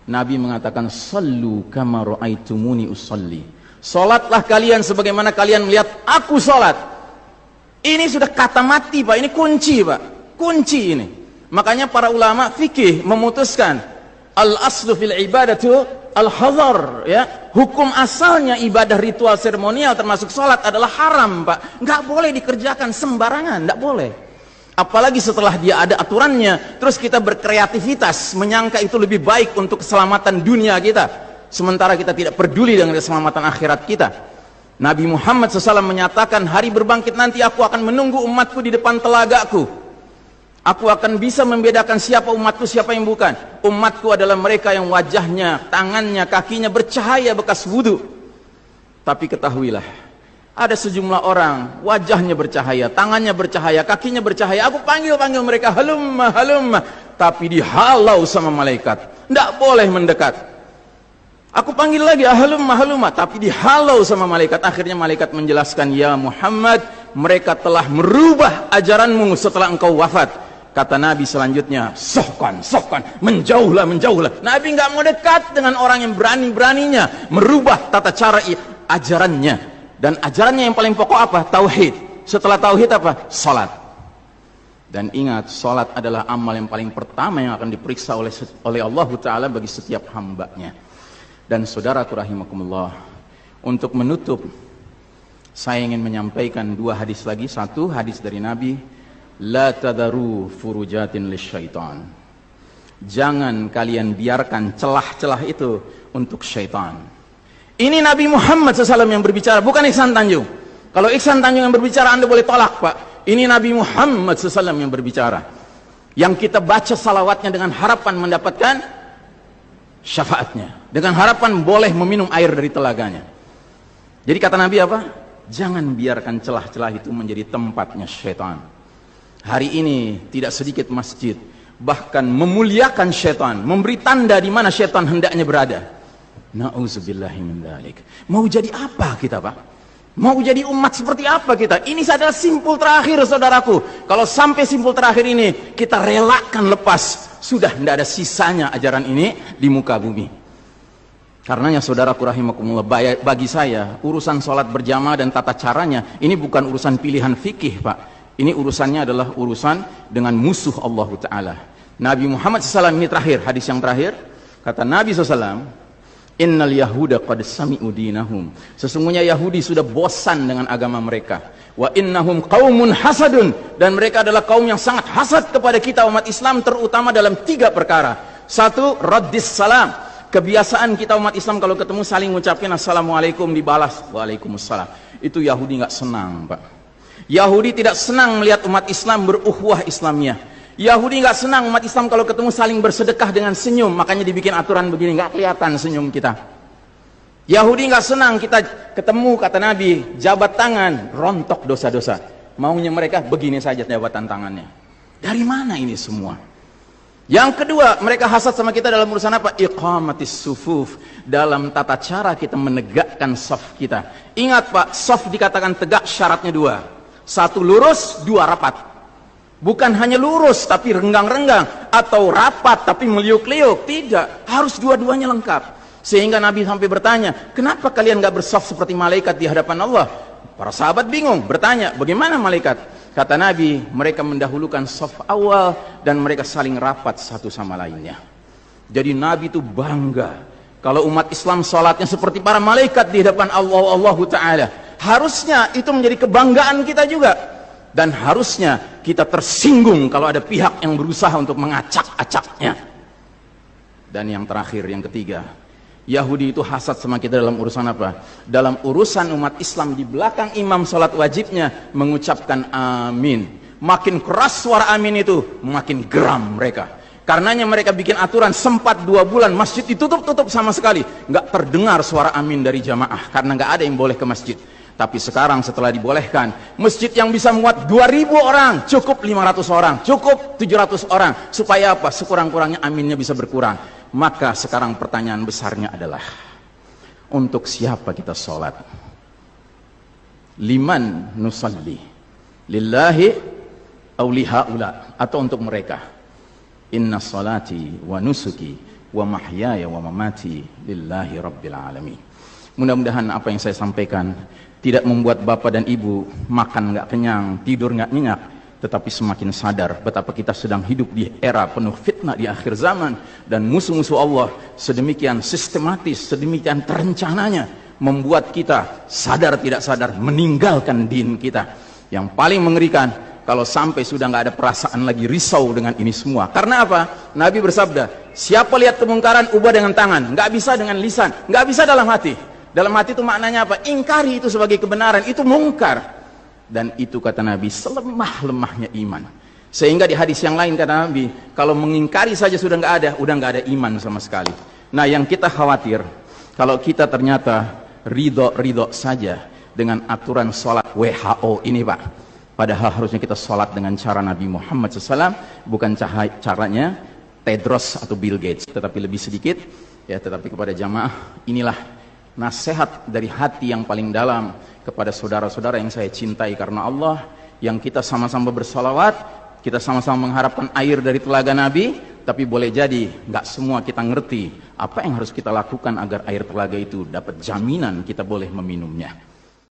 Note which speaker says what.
Speaker 1: Nabi mengatakan, "Shallu kama ra'aitumuni usalli." Salatlah kalian sebagaimana kalian melihat aku salat. Ini sudah kata mati, Pak. Ini kunci, Pak. Kunci ini. Makanya para ulama fikih memutuskan al-aslu fil ibadatu al-hadar, ya. Hukum asalnya ibadah ritual seremonial termasuk salat adalah haram, Pak. Nggak boleh dikerjakan sembarangan, nggak boleh. Apalagi setelah dia ada aturannya, terus kita berkreativitas menyangka itu lebih baik untuk keselamatan dunia kita, sementara kita tidak peduli dengan keselamatan akhirat kita. Nabi Muhammad SAW menyatakan, hari berbangkit nanti aku akan menunggu umatku di depan telagaku. Aku akan bisa membedakan siapa umatku, siapa yang bukan. Umatku adalah mereka yang wajahnya, tangannya, kakinya bercahaya bekas wudhu. Tapi ketahuilah, ada sejumlah orang wajahnya bercahaya, tangannya bercahaya, kakinya bercahaya. Aku panggil mereka, halumma, halumma, tapi dihalau sama malaikat. Tidak boleh mendekat. Aku panggil lagi, halumma, halumma, tapi dihalau sama malaikat. Akhirnya malaikat menjelaskan, ya Muhammad, mereka telah merubah ajaranmu setelah engkau wafat. Kata Nabi selanjutnya, sohkan, menjauhlah, menjauhlah. Nabi nggak mau dekat dengan orang yang berani-beraninya merubah tata cara ajarannya. Dan ajarannya yang paling pokok apa? Tauhid. Setelah tauhid apa? Salat. Dan ingat, salat adalah amal yang paling pertama yang akan diperiksa oleh Allah Ta'ala bagi setiap hambanya. Dan saudaraku rahimakumullah, untuk menutup, saya ingin menyampaikan dua hadis lagi. Satu hadis dari Nabi, la tadaru furujatin lisyaitan. Jangan kalian biarkan celah-celah itu untuk syaitan. Ini Nabi Muhammad SAW yang berbicara, bukan Ihsan Tanjung. Kalau Ihsan Tanjung yang berbicara, Anda boleh tolak, Pak. Ini Nabi Muhammad SAW yang berbicara. Yang kita baca salawatnya dengan harapan mendapatkan syafaatnya. Dengan harapan boleh meminum air dari telaganya. Jadi kata Nabi apa? Jangan biarkan celah-celah itu menjadi tempatnya syaitan. Hari ini tidak sedikit masjid bahkan memuliakan syaitan, memberi tanda di mana syaitan hendaknya berada. Na'udzubillahi min dzalik. Mau jadi apa kita, Pak? Mau jadi umat seperti apa kita? Ini adalah simpul terakhir, saudaraku. Kalau sampai simpul terakhir ini kita relakan lepas, sudah tidak ada sisanya ajaran ini di muka bumi. Karenanya saudaraku rahimakumullah, bagi saya urusan sholat berjamaah dan tata caranya ini bukan urusan pilihan fikih, Pak. Ini urusannya adalah urusan dengan musuh Allah Ta'ala. Nabi Muhammad SAW ini terakhir, hadis yang terakhir, kata Nabi SAW, innal yahuda qad sami'u dinahum. Sesungguhnya Yahudi sudah bosan dengan agama mereka. Wa innahum qaumun hasadun, dan mereka adalah kaum yang sangat hasad kepada kita umat Islam, terutama dalam 3 perkara. Satu, raddis salam. Kebiasaan kita umat Islam kalau ketemu saling ngucapin assalamualaikum, dibalas waalaikumsalam. Itu Yahudi nggak senang, Pak. Yahudi tidak senang melihat umat Islam berukhuwah Islamiyah. Yahudi nggak senang umat Islam kalau ketemu saling bersedekah dengan senyum, makanya dibikin aturan begini, nggak kelihatan senyum kita. Yahudi nggak senang kita ketemu, kata Nabi, jabat tangan, rontok dosa-dosa. Maunya mereka begini saja jabatan tangannya. Dari mana ini semua? Yang kedua, mereka hasad sama kita dalam urusan apa? Iqamatis sufuf, dalam tata cara kita menegakkan saf kita. Ingat, Pak, saf dikatakan tegak syaratnya 2. 1 lurus, 2 rapat. Bukan hanya lurus tapi renggang-renggang, atau rapat tapi meliuk-liuk. Tidak, harus dua-duanya lengkap. Sehingga Nabi sampai bertanya, kenapa kalian gak bersaf seperti malaikat di hadapan Allah? Para sahabat bingung, bertanya, bagaimana malaikat? Kata Nabi, mereka mendahulukan saf awal dan mereka saling rapat satu sama lainnya. Jadi Nabi itu bangga kalau umat Islam sholatnya seperti para malaikat di hadapan Allah Ta'ala. Harusnya itu menjadi kebanggaan kita juga. Dan harusnya kita tersinggung kalau ada pihak yang berusaha untuk mengacak-acaknya. Dan yang terakhir, yang ketiga, Yahudi itu hasad sama kita dalam urusan apa? Dalam urusan umat Islam di belakang imam sholat wajibnya mengucapkan amin. Makin keras suara amin itu, makin geram mereka. Karenanya mereka bikin aturan, sempat 2 bulan masjid ditutup sama sekali, nggak terdengar suara amin dari jamaah karena nggak ada yang boleh ke masjid. Tapi sekarang setelah dibolehkan, masjid yang bisa muat 2000 orang, cukup 500 orang, cukup 700 orang. Supaya apa? Sekurang-kurangnya aminnya bisa berkurang. Maka sekarang pertanyaan besarnya adalah, untuk siapa kita sholat? Liman nusalli? Lillahi aw lihaula? Atau untuk mereka? Inna salati wa nusuki wa mahyaya wa mamati lillahi rabbil alamin. Mudah-mudahan apa yang saya sampaikan tidak membuat bapak dan ibu makan nggak kenyang, tidur nggak nyenyak, tetapi semakin sadar betapa kita sedang hidup di era penuh fitnah di akhir zaman, dan musuh-musuh Allah sedemikian sistematis, sedemikian terencananya membuat kita sadar tidak sadar meninggalkan din kita. Yang paling mengerikan kalau sampai sudah nggak ada perasaan lagi risau dengan ini semua. Karena apa? Nabi bersabda, siapa lihat kemungkaran ubah dengan tangan, nggak bisa dengan lisan, nggak bisa dalam hati. Dalam hati itu maknanya apa? Ingkari itu sebagai kebenaran, itu mungkar. Dan itu kata Nabi selemah-lemahnya iman. Sehingga di hadis yang lain kata Nabi, kalau mengingkari saja sudah nggak ada, udah nggak ada iman sama sekali. Nah, yang kita khawatir kalau kita ternyata ridho saja dengan aturan sholat WHO ini, Pak. Padahal harusnya kita sholat dengan cara Nabi Muhammad SAW, bukan caranya Tedros atau Bill Gates, tetapi lebih sedikit. Ya, tetapi kepada jamaah, inilah nasihat dari hati yang paling dalam kepada saudara-saudara yang saya cintai karena Allah, yang kita sama-sama bersalawat, kita sama-sama mengharapkan air dari telaga Nabi, tapi boleh jadi nggak semua kita ngerti apa yang harus kita lakukan agar air telaga itu dapat jaminan kita boleh meminumnya.